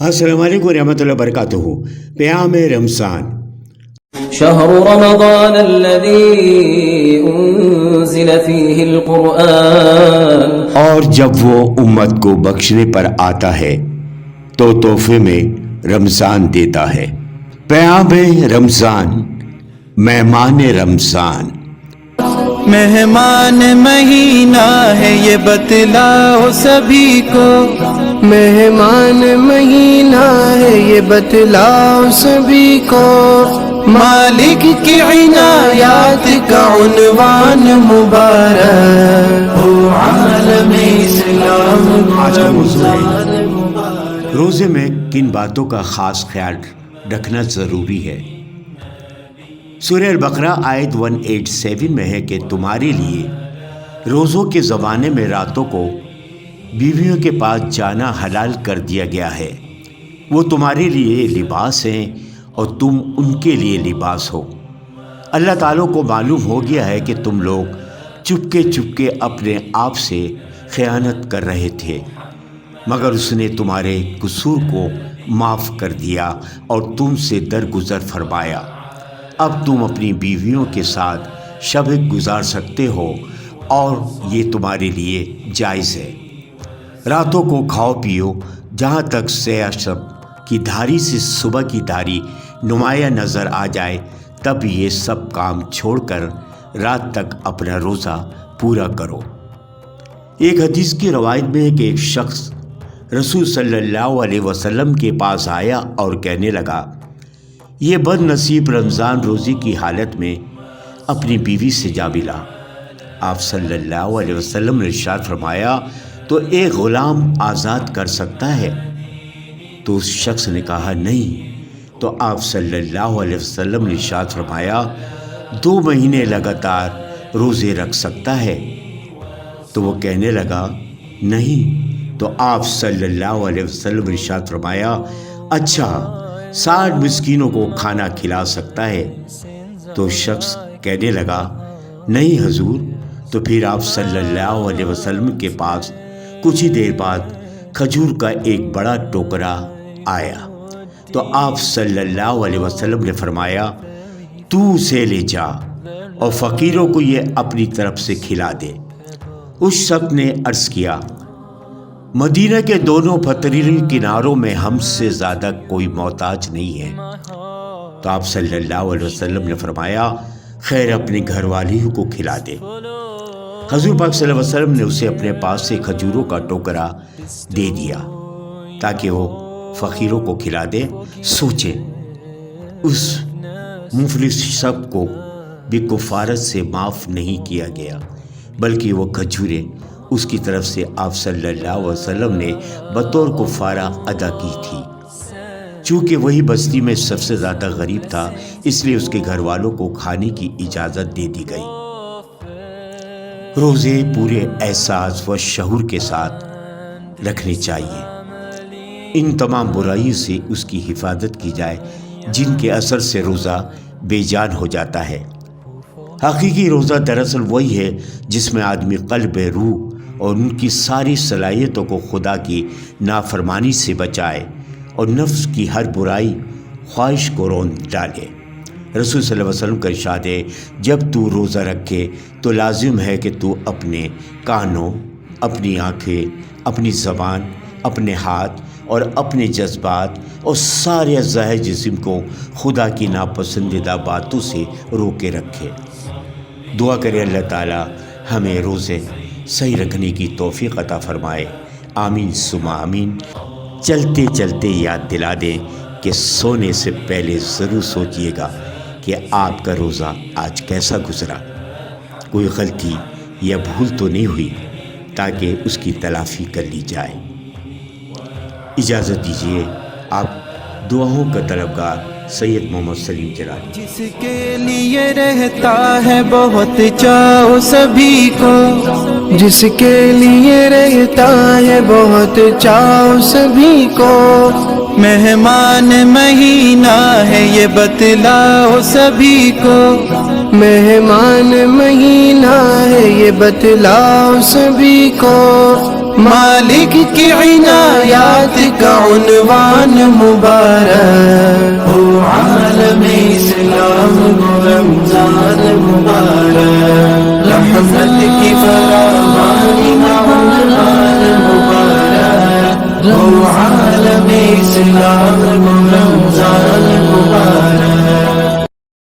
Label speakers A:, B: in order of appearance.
A: السلام علیکم ورحمۃ اللہ وبرکاتہ۔ پیام رمضان۔
B: شهر رمضان الذي انزل فيه القرآن،
A: اور جب وہ امت کو بخشنے پر آتا ہے تو تحفے میں رمضان دیتا ہے۔ پیام رمضان، مہمان رمضان۔
C: مہمان مہینہ ہے یہ بتلاؤ سبھی کو، مہمان مہینہ ہے یہ بتلاؤ سبھی کو، مالک کی عنایات کا عنوان مبارک ہو عالم اسلام کا مبارک۔
A: روزے میں کن باتوں کا خاص خیال رکھنا ضروری ہے؟ سورہ البقرہ آیت 187 میں ہے کہ تمہارے لیے روزوں کے زمانے میں راتوں کو بیویوں کے پاس جانا حلال کر دیا گیا ہے۔ وہ تمہارے لیے لباس ہیں اور تم ان کے لیے لباس ہو۔ اللہ تعالیٰ کو معلوم ہو گیا ہے کہ تم لوگ چپکے اپنے آپ سے خیانت کر رہے تھے، مگر اس نے تمہارے قصور کو معاف کر دیا اور تم سے درگزر فرمایا۔ اب تم اپنی بیویوں کے ساتھ شب گزار سکتے ہو اور یہ تمہارے لیے جائز ہے۔ راتوں کو کھاؤ پیو جہاں تک سیاہ شب کی دھاری سے صبح کی دھاری نمایاں نظر آ جائے، تب یہ سب کام چھوڑ کر رات تک اپنا روزہ پورا کرو۔ ایک حدیث کی روایت میں ہے کہ ایک شخص رسول صلی اللہ علیہ وسلم کے پاس آیا اور کہنے لگا، یہ بد نصیب رمضان روزی کی حالت میں اپنی بیوی سے جا ملا۔ آپ صلی اللہ علیہ وسلم نے ارشاد فرمایا، تو ایک غلام آزاد کر سکتا ہے؟ تو اس شخص نے کہا نہیں۔ تو آپ صلی اللہ علیہ وسلم نے ارشاد فرمایا، 2 مہینے لگاتار روزے رکھ سکتا ہے؟ تو وہ کہنے لگا نہیں۔ تو آپ صلی اللہ علیہ وسلم نے ارشاد فرمایا، اچھا 60 مسکینوں کو کھانا کھلا سکتا ہے؟ تو شخص کہنے لگا نہیں حضور۔ تو پھر آپ صلی اللہ علیہ وسلم کے پاس کچھ ہی دیر بعد کھجور کا ایک بڑا ٹوکرا آیا۔ تو آپ صلی اللہ علیہ وسلم نے فرمایا، تو اسے لے جا اور فقیروں کو یہ اپنی طرف سے کھلا دے۔ اس شخص نے عرض کیا، مدینہ کے دونوں پتھریلی کناروں میں ہم سے زیادہ کوئی محتاج نہیں ہے۔ تو آپ صلی اللہ علیہ وسلم نے فرمایا، خیر اپنے گھر والی کو کھلا دے۔ حضور پاک صلی اللہ علیہ وسلم نے اسے اپنے پاس سے کھجوروں کا ٹوکرا دے دیا تاکہ وہ فقیروں کو کھلا دے۔ سوچے، اس مفلس شخص کو بھی کفارت سے معاف نہیں کیا گیا، بلکہ وہ کھجوریں اس کی طرف سے آپ صلی اللہ علیہ وسلم نے بطور کفارہ ادا کی تھی۔ چونکہ وہی بستی میں سب سے زیادہ غریب تھا، اس لیے اس کے گھر والوں کو کھانے کی اجازت دے دی گئی۔ روزے پورے احساس و شعور کے ساتھ رکھنے چاہیے۔ ان تمام برائیوں سے اس کی حفاظت کی جائے جن کے اثر سے روزہ بے جان ہو جاتا ہے۔ حقیقی روزہ دراصل وہی ہے جس میں آدمی قلب، روح اور ان کی ساری صلاحیتوں کو خدا کی نافرمانی سے بچائے اور نفس کی ہر برائی خواہش کو روند ڈالے۔ رسول صلی اللہ علیہ وسلم کا ارشاد ہے، جب تو روزہ رکھے تو لازم ہے کہ تو اپنے کانوں، اپنی آنکھیں، اپنی زبان، اپنے ہاتھ اور اپنے جذبات اور سارے اعضائے جسم کو خدا کی ناپسندیدہ باتوں سے روکے رکھے۔ دعا کرے اللہ تعالیٰ ہمیں روزے صحیح رکھنے کی توفیق عطا فرمائے۔ آمین ثم آمین۔ چلتے چلتے یاد دلا دیں کہ سونے سے پہلے ضرور سوچئے گا کہ آپ کا روزہ آج کیسا گزرا، کوئی غلطی یا بھول تو نہیں ہوئی، تاکہ اس کی تلافی کر لی جائے۔ اجازت دیجیے، آپ دعاؤں کا طلبگار سید محمد سلیم جلالی۔
C: جس کے لیے رہتا ہے بہت چاؤ سبھی کو، جس کے لیے رہتا ہے بہت چاؤ سبھی کو، مہمان مہینہ ہے یہ بتلاؤ سبھی کو، مہمان مہینہ ہے یہ بتلاؤ سبھی کو، مالک کی عنایات کا عنوان مبارک ہو عالم اسلام کو رمضان مبارک رحمت کی فراوانی کا عنوان مبارک ہو عالم اسلام کو رمضان